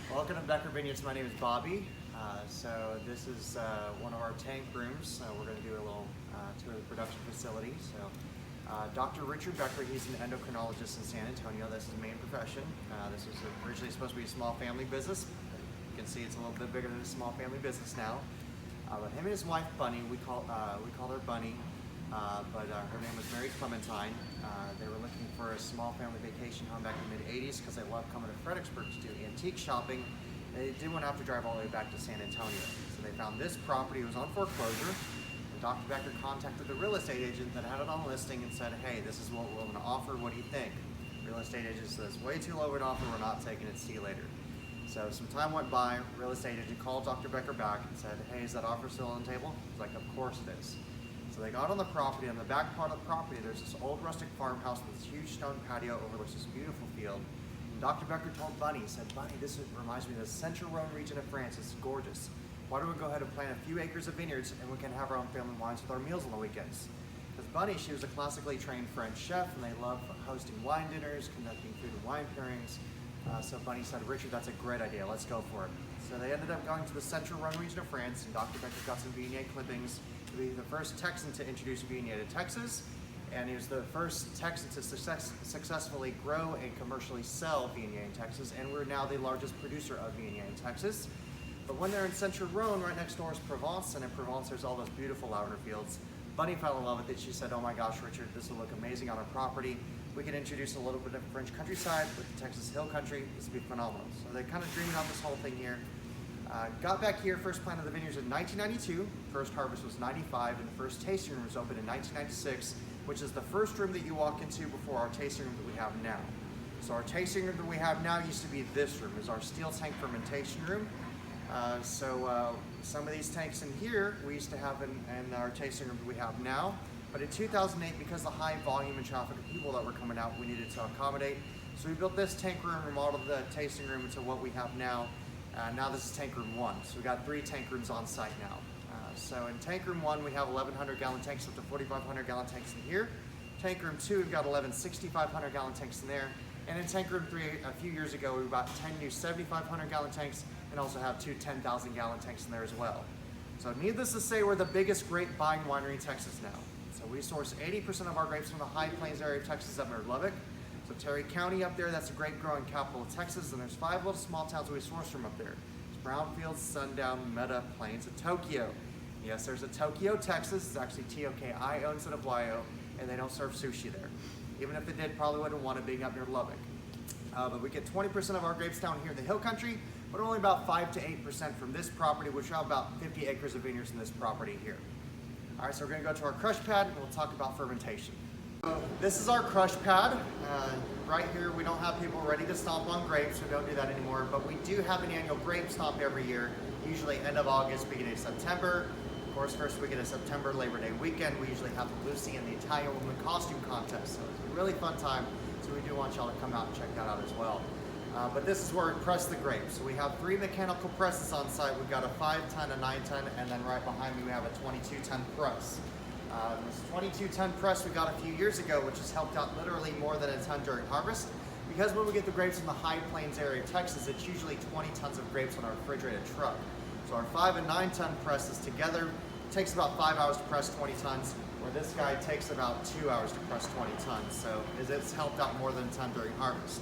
Welcome to Becker Vineyards. My name is Bobby. So this is one of our tank rooms. We're going to do a little tour of the production facility. So Dr. Richard Becker, he's an endocrinologist in San Antonio. That's his main profession. This was originally supposed to be a small family business. You can see it's a little bit bigger than a small family business now. But him and his wife Bunny, we call her Bunny, but her name was Mary Clementine. They were looking for a small family vacation home back in the mid-'80s because they loved coming to Fredericksburg to do antique shopping. They didn't want to have to drive all the way back to San Antonio. So they found this property. It was on foreclosure. And Dr. Becker contacted the real estate agent that had it on listing and said, hey, this is what we're going to offer. What do you think? Real estate agent says, way too low an offer. We're not taking it. See you later. So some time went by. Real estate agent called Dr. Becker back and said, hey, is that offer still on the table? He's like, of course it is. So they got on the property. On the back part of the property, there's this old rustic farmhouse with this huge stone patio overlooks this beautiful field. And Dr. Becker told Bunny, he said, Bunny, this reminds me of the Central Rhone region of France. It's gorgeous. Why don't we go ahead and plant a few acres of vineyards and we can have our own family wines with our meals on the weekends? Because Bunny, she was a classically trained French chef and they love hosting wine dinners, conducting food and wine pairings. So Bunny said, Richard, that's a great idea. Let's go for it. So they ended up going to the Central Rhone region of France, and Dr. Becker got some Viognier clippings. He was the first Texan to introduce Viognier to Texas, and he was the first Texan to successfully grow and commercially sell Viognier in Texas, and we're now the largest producer of Viognier in Texas. But when they're in Central Rhone, right next door is Provence, and in Provence there's all those beautiful lavender fields. Bunny fell in love with it. She said, oh my gosh, Richard, this will look amazing on our property. We can introduce a little bit of French countryside with the Texas Hill Country. This would be phenomenal. So they kind of dreamed on this whole thing here. Got back here, first planted the vineyards in 1992. First harvest was 95, and the first tasting room was opened in 1996, which is the first room that you walk into before our tasting room that we have now. So our tasting room that we have now used to be this room. It's our steel tank fermentation room. Some of these tanks in here we used to have in our tasting room that we have now. But in 2008, because of the high volume and traffic of people that were coming out, we needed to accommodate. So we built this tank room, remodeled the tasting room into what we have now. Now this is tank room 1. So we got 3 tank rooms on site now. So in tank room 1, we have 1,100 gallon tanks up to 4,500 gallon tanks in here. Tank room 2, we've got 11 6,500 gallon tanks in there. And in tank room 3, a few years ago, we bought 10 new 7,500 gallon tanks and also have 2 10,000 gallon tanks in there as well. So needless to say, we're the biggest grape buying winery in Texas now. So we source 80% of our grapes from the High Plains area of Texas up near Lubbock. So Terry County up there, that's the grape growing capital of Texas, and there's 5 little small towns that we source from up there. It's Brownfield, Sundown, Meta, Plains, and Tokyo. Yes, there's a Tokyo, Texas. It's actually T-O-K-I-O instead of Y-O, and they don't serve sushi there. Even if they did, probably wouldn't want it being up near Lubbock. But we get 20% of our grapes down here in the Hill Country, but only about 5 to 8% from this property, which we have about 50 acres of vineyards in this property here. All right, so we're gonna go to our crush pad and we'll talk about fermentation. So this is our crush pad. Right here, we don't have people ready to stomp on grapes. We don't do that anymore, but we do have an annual grape stomp every year, usually end of August, beginning of September. Of course, first weekend of September, Labor Day weekend, we usually have the Lucy and the Italian Woman Costume Contest. So it's a really fun time, so we do want y'all to come out and check that out as well. But this is where we press the grapes. So we have 3 mechanical presses on site. We've got a 5-ton, a 9-ton, and then right behind me we have a 22-ton press. This 22-ton press we got a few years ago, which has helped out literally more than a ton during harvest. Because when we get the grapes from the High Plains area of Texas, it's usually 20 tons of grapes on our refrigerated truck. So our 5 and 9-ton presses together takes about 5 hours to press 20 tons, where this guy takes about 2 hours to press 20 tons. So it's helped out more than a ton during harvest.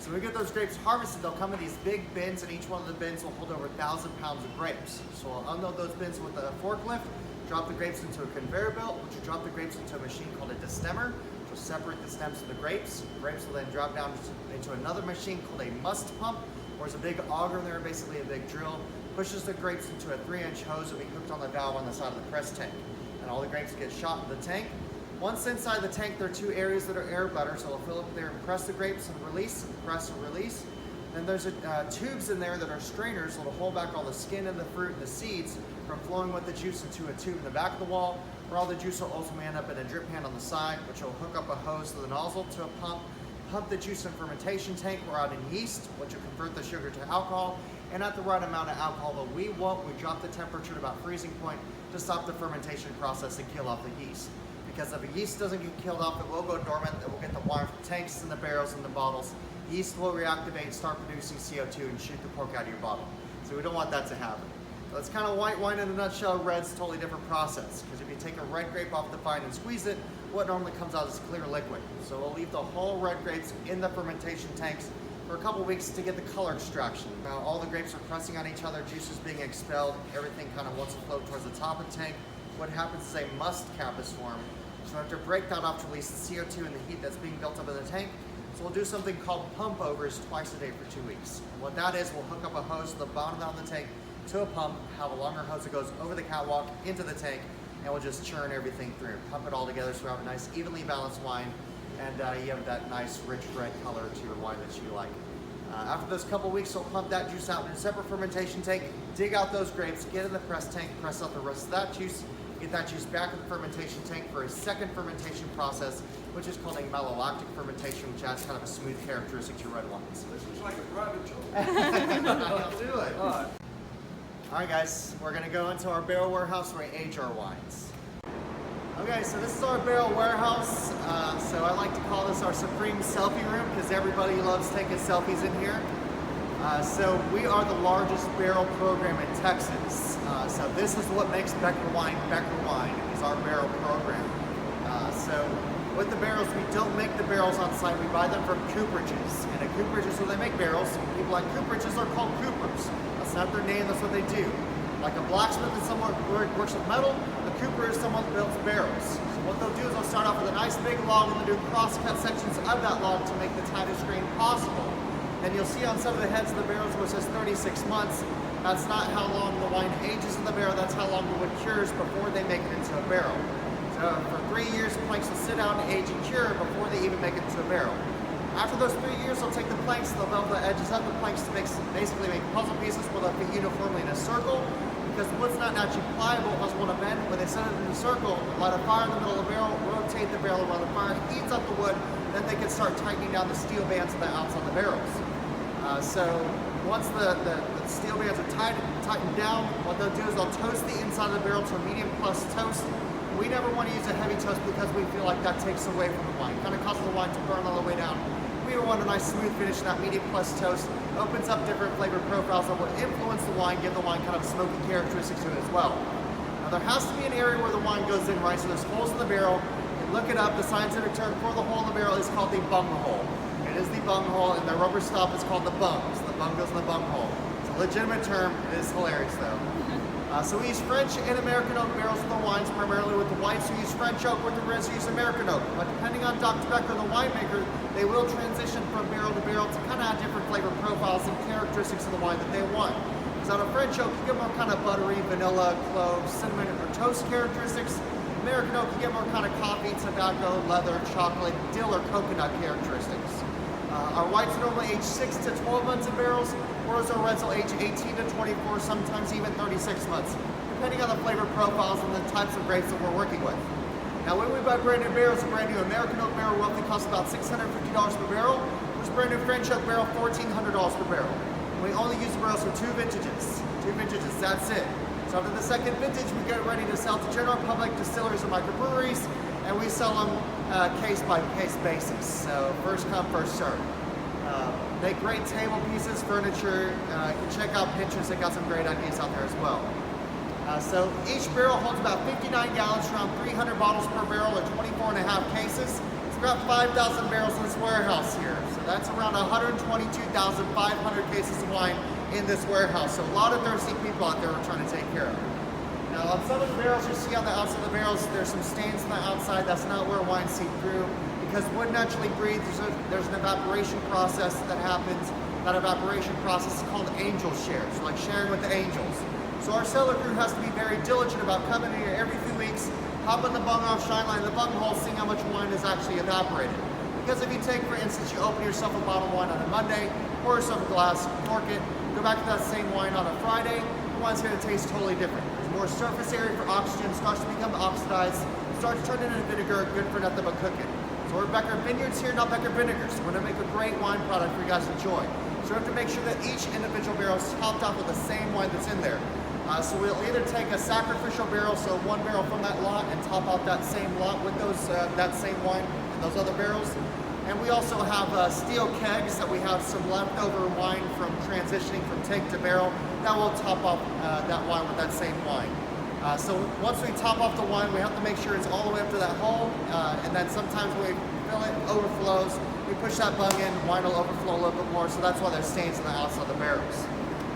So when we get those grapes harvested, they'll come in these big bins, and each one of the bins will hold over 1,000 pounds of grapes. So we'll unload those bins with a forklift, drop the grapes into a conveyor belt, which will drop the grapes into a machine called a destemmer, which will separate the stems from the grapes. The grapes will then drop down into another machine called a must pump, where there's a big auger in there, basically a big drill, pushes the grapes into a 3-inch hose that we hooked on the valve on the side of the press tank. And all the grapes get shot in the tank. Once inside the tank, there are 2 areas that are air butter, so we'll fill up there and press the grapes and release, and press and release. Then there's tubes in there that are strainers that'll hold back all the skin and the fruit and the seeds from flowing with the juice into a tube in the back of the wall, where all the juice will ultimately end up in a drip pan on the side, which will hook up a hose to the nozzle to a pump the juice in fermentation tank. We're out in yeast, which will convert the sugar to alcohol, and at the right amount of alcohol that we want, we drop the temperature to about freezing point to stop the fermentation process and kill off the yeast. Because if the yeast doesn't get killed off, it will go dormant, and we'll get the wine from the tanks and the barrels and the bottles yeast will reactivate, start producing CO2 and shoot the cork out of your bottle. So we don't want that to happen. That's kind of white wine in a nutshell. Red's a totally different process, because if you take a red grape off the vine and squeeze it, what normally comes out is clear liquid. So we'll leave the whole red grapes in the fermentation tanks for a couple weeks to get the color extraction. Now all the grapes are pressing on each other, juice is being expelled, everything kind of wants to float towards the top of the tank. What happens is a must cap is formed. So we have to break that off to release the CO2 and the heat that's being built up in the tank. So we'll do something called pump overs twice a day for 2 weeks. And what that is, we'll hook up a hose to the bottom of the tank to a pump, have a longer hose that goes over the catwalk into the tank, and we'll just churn everything through. Pump it all together so we have a nice evenly balanced wine, and you have that nice rich red color to your wine that you like. After those couple weeks, we'll pump that juice out in a separate fermentation tank, dig out those grapes, get in the press tank, press out the rest of that juice, get that juice back in the fermentation tank for a second fermentation process, which is called a malolactic fermentation, which adds kind of a smooth characteristic to red wines. This is like a private joke. I'll do it. All right, guys, we're gonna go into our barrel warehouse where we age our wines. Okay, so this is our barrel warehouse. So I like to call this our supreme selfie room because everybody loves taking selfies in here. So we are the largest barrel program in Texas. So this is what makes Becker Wine, is our barrel program. So with the barrels, we don't make the barrels on site. We buy them from cooperages. And a cooperage is where they make barrels. People like cooperages are called coopers. That's not their name, that's what they do. Like a blacksmith is someone who works with metal, a cooper is someone who builds barrels. So what they'll do is they'll start off with a nice big log and they'll do cross-cut sections of that log to make the tightest grain possible. And you'll see on some of the heads of the barrels where it says 36 months. That's not how long the wine ages in the barrel, that's how long the wood cures before they make it into a barrel. So for 3 years, planks will sit out and age and cure before they even make it into a barrel. After those 3 years, they'll take the planks, they'll build the edges of the planks to basically make puzzle pieces where they'll fit uniformly in a circle, because the wood's not naturally pliable, it doesn't want to bend. When they set it in a circle, light a fire in the middle of the barrel, rotate the barrel around the fire, heats up the wood, then they can start tightening down the steel bands on the outside of the barrels. So once the steel bands are tightened down, what they'll do is they'll toast the inside of the barrel to a medium plus toast. We never want to use a heavy toast because we feel like that takes away from the wine. It kind of causes the wine to burn all the way down. We want a nice smooth finish in that medium plus toast. Opens up different flavor profiles that will influence the wine, give the wine kind of smoky characteristics to it as well. Now there has to be an area where the wine goes in, right? So there's holes in the barrel. And look it up, the scientific term for the hole in the barrel is called the bung hole. It is the bung hole, and the rubber stop is called the bung. So the bung goes in the bung hole. It's a legitimate term. It is hilarious though. So we use French and American oak barrels with the wines, primarily with the whites. We use French oak, with the reds we use American oak. But depending on Dr. Becker, the winemaker, they will transition from barrel to barrel to kind of have different flavor profiles and characteristics of the wine that they want. Because out of French oak, you get more kind of buttery, vanilla, clove, cinnamon, or toast characteristics. American oak, you get more kind of coffee, tobacco, leather, chocolate, dill, or coconut characteristics. Our whites are normally age 6 to 12 months in barrels, whereas our reds will age 18 to 24, sometimes even 36 months, depending on the flavor profiles and the types of grapes that we're working with. Now when we buy brand new barrels, a brand new American oak barrel roughly costs about $650 per barrel, whereas a brand new French oak barrel, $1,400 per barrel. And we only use the barrels for 2 vintages. 2 vintages, that's it. So after the second vintage, we get ready to sell to general public, distilleries, and microbreweries, and we sell them case by case basis. So first come, first serve. Make great table pieces, furniture. You can check out Pinterest, they got some great ideas out there as well. So each barrel holds about 59 gallons, around 300 bottles per barrel, or 24.5 cases. It's about 5,000 barrels in this warehouse here. So that's around 122,500 cases of wine in this warehouse. So a lot of thirsty people out there we're trying to take care of. Now on some of the barrels you see on the outside of the barrels, there's some stains on the outside. That's not where wine seep through. Because wood naturally breathes, there's an evaporation process that happens. That evaporation process is called angel shares, like sharing with the angels. So our cellar crew has to be very diligent about coming in here every few weeks, hopping the bung off, shine line the bung hole, seeing how much wine is actually evaporated. Because if you take, for instance, you open yourself a bottle of wine on a Monday, pour yourself a glass, cork it, go back to that same wine on a Friday, the wine's going to taste totally different. There's more surface area for oxygen, starts to become oxidized, starts turning into vinegar, good for nothing but cooking. So we're Becker Vineyards here, not Becker Vinegars. We're going to make a great wine product for you guys to enjoy. So we have to make sure that each individual barrel is topped off with the same wine that's in there. So we'll either take a sacrificial barrel, so one barrel from that lot, and top out that same lot with those that same wine and those other barrels. And we also have steel kegs that we have some leftover wine from transitioning from tank to barrel that will top off that wine with that same wine. So once we top off the wine, we have to make sure it's all the way up to that hole, and then sometimes when we fill it, overflows, we push that bung in, wine will overflow a little bit more, so that's why there's stains on the outside of the barrels.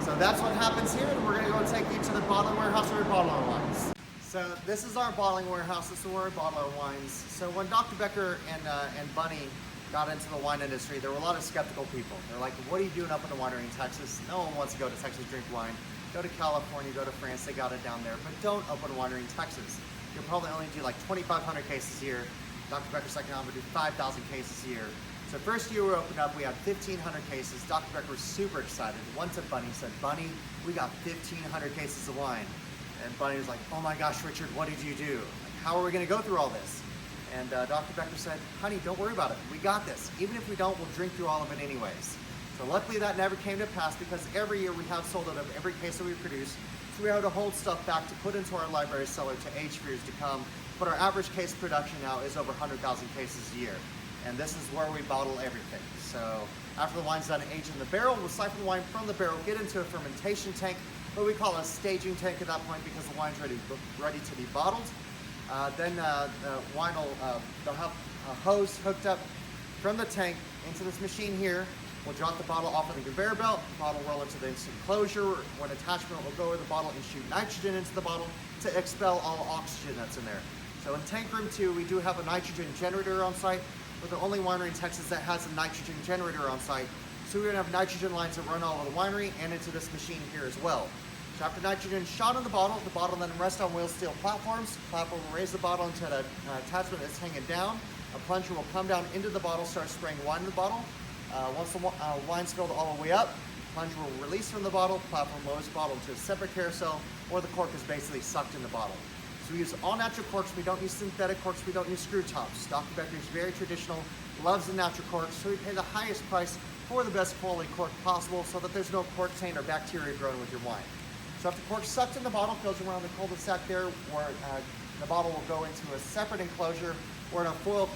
So that's what happens here, and we're going to go and take you to the bottling warehouse where we bottle our wines. So this is our bottling warehouse, this is where we bottle our wines. So when Dr. Becker and Bunny got into the wine industry, there were a lot of skeptical people. They're like, what are you doing up in the winery in Texas? No one wants to go to Texas to drink wine. Go to California, go to France, they got it down there, but don't open a winery in Texas. You'll probably only do like 2,500 cases a year. Dr. Becker's second time would do 5,000 cases a year. So first year we opened up, we had 1,500 cases. Dr. Becker was super excited. Went to Bunny, said, Bunny, we got 1,500 cases of wine. And Bunny was like, oh my gosh, Richard, what did you do? Like, how are we gonna go through all this? And Dr. Becker said, honey, don't worry about it. We got this. Even if we don't, we'll drink through all of it anyways. So luckily that never came to pass because every year we have sold out of every case that we produce. So we have to hold stuff back to put into our library cellar to age for years to come. But our average case production now is over 100,000 cases a year. And this is where we bottle everything. So after the wine's done aged in the barrel, we'll siphon the wine from the barrel, get into a fermentation tank, what we call a staging tank at that point because the wine's ready to be bottled. Then the wine will, they'll have a hose hooked up from the tank into this machine here. We'll drop the bottle off of the conveyor belt, bottle roll into the enclosure, where an attachment will go over the bottle and shoot nitrogen into the bottle to expel all oxygen that's in there. So in tank room 2, we do have a nitrogen generator on site. We're the only winery in Texas that has a nitrogen generator on site. So we're gonna have nitrogen lines that run all over the winery and into this machine here as well. So after nitrogen is shot in the bottle then rests on wheel steel platforms. Platform will raise the bottle into the attachment that's hanging down. A plunger will come down into the bottle, start spraying wine in the bottle. Once the wine's filled all the way up, plunger will release from the bottle, platform lowers the bottle into a separate carousel, or the cork is basically sucked in the bottle. So we use all natural corks, we don't use synthetic corks, we don't use screw tops. Dr. Becker is very traditional, loves the natural corks, so we pay the highest price for the best quality cork possible so that there's no cork stain or bacteria growing with your wine. So after the cork's sucked in the bottle, goes around the cul-de-sac there, where the bottle will go into a separate enclosure, where a foil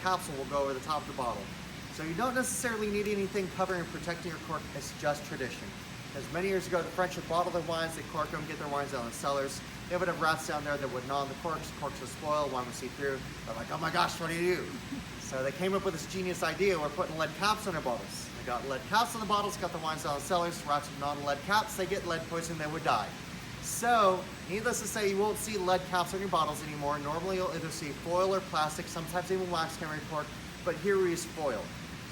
capsule will go over the top of the bottle. So you don't necessarily need anything covering and protecting your cork, it's just tradition. Because many years ago, the French would bottle their wines, they cork them, get their wines down in the cellars. They would have rats down there that would gnaw on the corks would spoil, wine would see through. They're like, oh my gosh, what do you do? So they came up with this genius idea, we're putting lead caps on their bottles. They got lead caps on the bottles, got the wines down in the cellars, rats would gnaw on the lead caps, they get lead poisoning, they would die. So, needless to say, you won't see lead caps on your bottles anymore. Normally you'll either see foil or plastic, sometimes even wax cannery cork, but here we use foil.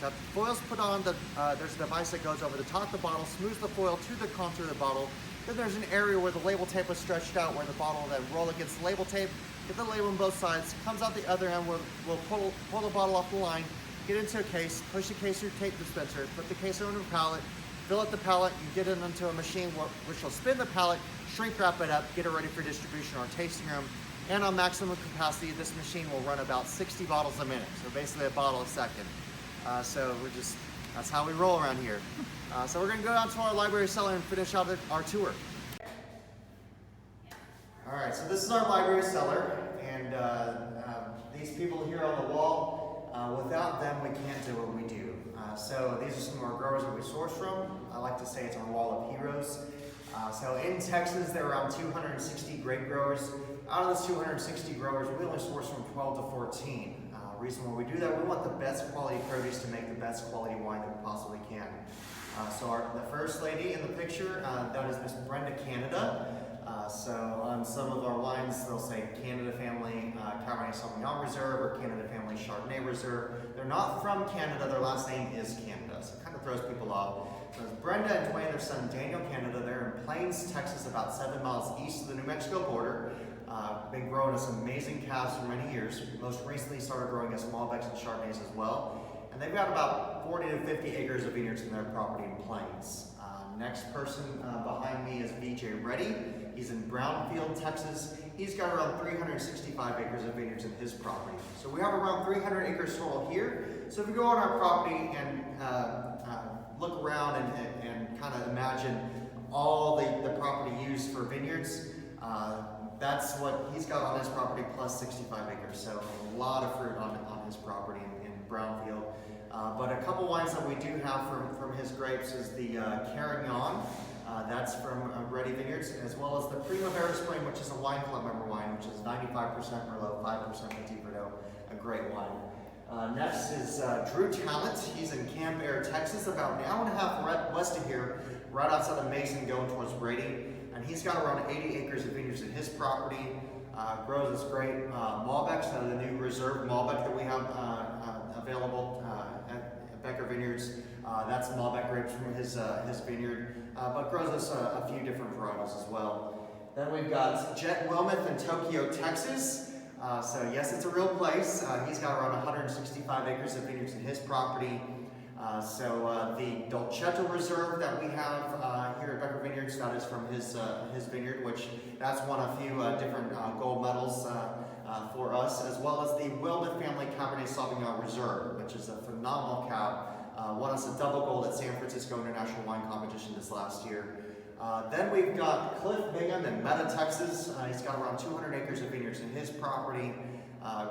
So after the foil's put on, there's a device that goes over the top of the bottle, smooths the foil to the contour of the bottle. Then there's an area where the label tape is stretched out, where the bottle will then roll against the label tape, get the label on both sides, comes out the other end where we'll pull the bottle off the line, get into a case, push the case through tape dispenser, put the case over the pallet, fill up the pallet, and get it into a machine which will spin the pallet, shrink wrap it up, get it ready for distribution or tasting room. And on maximum capacity, this machine will run about 60 bottles a minute, so basically a bottle a second. So that's how we roll around here. So we're gonna go down to our library cellar and finish out our tour. All right, so this is our library cellar, and these people here on the wall, without them we can't do what we do. So these are some of our growers that we source from. I like to say it's our wall of heroes. So in Texas, there are around 260 grape growers. Out of those 260 growers, we only source from 12 to 14. Reason why we do that, we want the best quality produce to make the best quality wine that we possibly can. So the first lady in the picture, that is Miss Brenda Canada. So on some of our wines, they'll say Canada Family Cabernet Sauvignon Reserve or Canada Family Chardonnay Reserve. They're not from Canada, their last name is Canada, so it kind of throws people off. So it's Brenda and Dwayne, their son Daniel Canada. They're in Plains, Texas, about 7 miles east of the New Mexico border. Been growing some amazing calves for many years. Most recently started growing a small Becs and Chardonnays as well. And they've got about 40 to 50 acres of vineyards in their property in Plains. Next person behind me is VJ Reddy. He's in Brownfield, Texas. He's got around 365 acres of vineyards in his property. So we have around 300 acres total here. So if you go on our property and look around and kind of imagine all the property used for vineyards, that's what he's got on his property plus 65 acres. So a lot of fruit on his property and Brownfield. But a couple wines that we do have from his grapes is the Carignan. That's from Ready Vineyards, as well as the Primavera Spring, which is a wine club member wine, which is 95% Merlot, 5% Petit Verdot, a great wine. Next is Drew Talent. He's in Camp Air, Texas, about an hour and a half west of here, right outside of Mason, going towards Brady. And he's got around 80 acres of vineyards in his property. Grows this great Malbecs, the new reserve Malbec that we have available at Becker Vineyards. That's Malbec grapes from his vineyard, but grows us a few different varietals as well. Then we've got Jet Wilmoth in Tokyo, Texas. So yes, it's a real place. He's got around 165 acres of vineyards in his property. The Dolcetto Reserve that we have here at Becker Vineyards, that is from his vineyard, which that's won a few different gold medals for us, as well as the Wilmoth Family Cabernet Sauvignon Reserve, which is a phenomenal cab. Won us a double gold at San Francisco International Wine Competition this last year. Then we've got Cliff Bingham in Meta, Texas. He's got around 200 acres of vineyards in his property.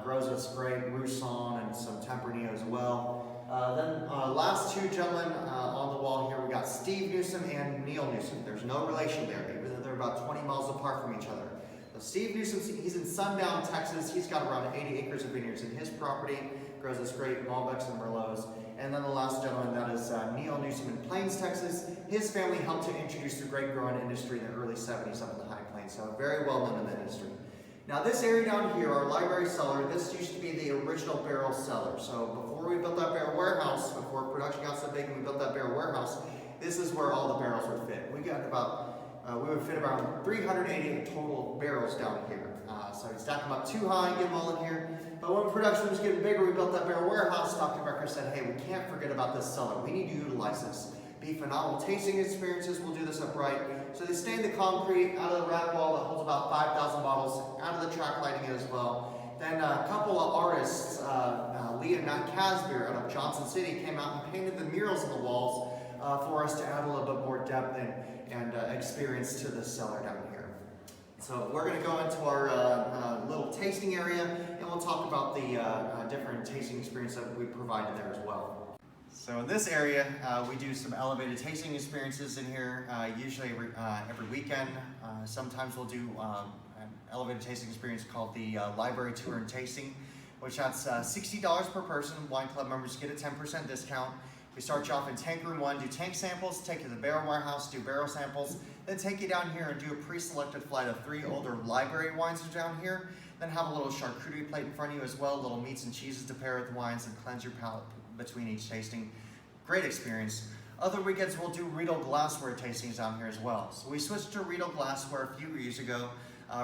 Grows us great Roussan and some Tempranillo as well. Last two gentlemen on the wall here, we got Steve Newsom and Neil Newsom. There's no relation there, even though they're about 20 miles apart from each other. So Steve Newsom, he's in Sundown, Texas. He's got around 80 acres of vineyards in his property. Grows us great Malbecs and Merlots. And then the last gentleman, that is Neil Newsom in Plains, Texas. His family helped to introduce the grape growing industry in the early 70s up in the High Plains, so very well known in the industry. Now this area down here, our library cellar, this used to be the original barrel cellar. So before we built that barrel warehouse, before production got so big and we built that barrel warehouse, this is where all the barrels would fit. We got we would fit about 380 total barrels down here. So we stack them up too high, get them all in here. But when production was getting bigger, we built that barrel warehouse. Dr. Becker said, hey, we can't forget about this cellar. We need to utilize this. Be phenomenal tasting experiences. We'll do this upright. So they stained the concrete out of the rack wall that holds about 5,000 bottles, out of the track lighting as well. Then a couple of artists, Lee and Matt Casbeer out of Johnson City, came out and painted the murals on the walls for us to add a little bit more depth and experience to the cellar down here. So we're going to go into our little tasting area, and we'll talk about the different tasting experience that we provided there as well. So in this area, we do some elevated tasting experiences in here, usually every weekend. Sometimes we'll do an elevated tasting experience called the Library Tour and Tasting, which that's $60 per person. Wine club members get a 10% discount. We start you off in tank room 1, do tank samples, take you to the barrel warehouse, do barrel samples, then take you down here and do a pre-selected flight of 3 older library wines down here, then have a little charcuterie plate in front of you as well, little meats and cheeses to pair with the wines and cleanse your palate between each tasting. Great experience. Other weekends we'll do Riedel glassware tastings down here as well. So we switched to Riedel glassware a few years ago.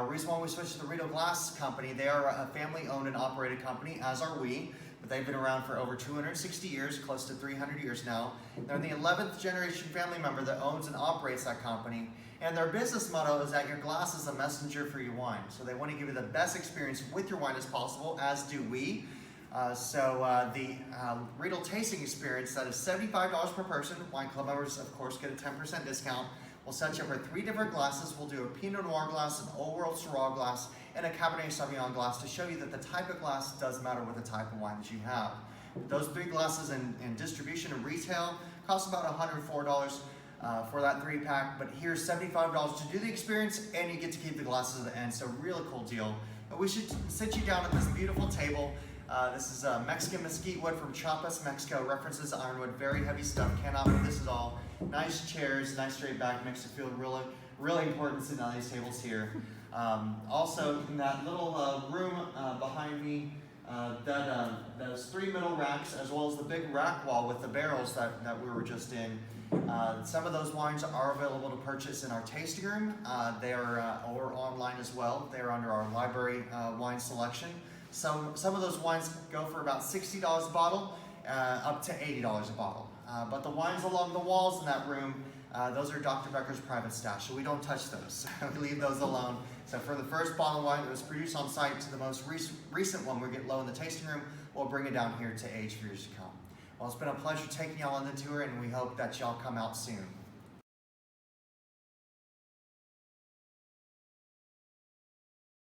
Reason why we switched to the Riedel Glass Company, they are a family owned and operated company, as are we. But they've been around for over 260 years, close to 300 years now. They're the 11th generation family member that owns and operates that company. And their business motto is that your glass is a messenger for your wine. So they want to give you the best experience with your wine as possible, as do we. The Riedel tasting experience, that is $75 per person. Wine club members, of course, get a 10% discount. We'll set you up for 3 different glasses. We'll do a Pinot Noir glass, an Old World Syrah glass, and a Cabernet Sauvignon glass to show you that the type of glass does matter with the type of wine that you have. Those 3 glasses in distribution and retail cost about $104 for that 3-pack, but here's $75 to do the experience, and you get to keep the glasses at the end, so really cool deal. But we should sit you down at this beautiful table. This is Mexican mesquite wood from Chiapas, Mexico. References ironwood, very heavy stuff. Cannot put this at all. Nice chairs, nice straight back. Makes it feel really important sitting on these tables here. Also, in that little room behind me, those 3 middle racks, as well as the big rack wall with the barrels that we were just in. Some of those wines are available to purchase in our tasting room. They are or online as well. They are under our library wine selection. Some of those wines go for about $60 a bottle, up to $80 a bottle. But the wines along the walls in that room, those are Dr. Becker's private stash, so we don't touch those. We leave those alone. So for the first bottle of wine that was produced on site to the most recent one we get low in the tasting room, we'll bring it down here to age for years to come. Well, it's been a pleasure taking y'all on the tour, and we hope that y'all come out soon.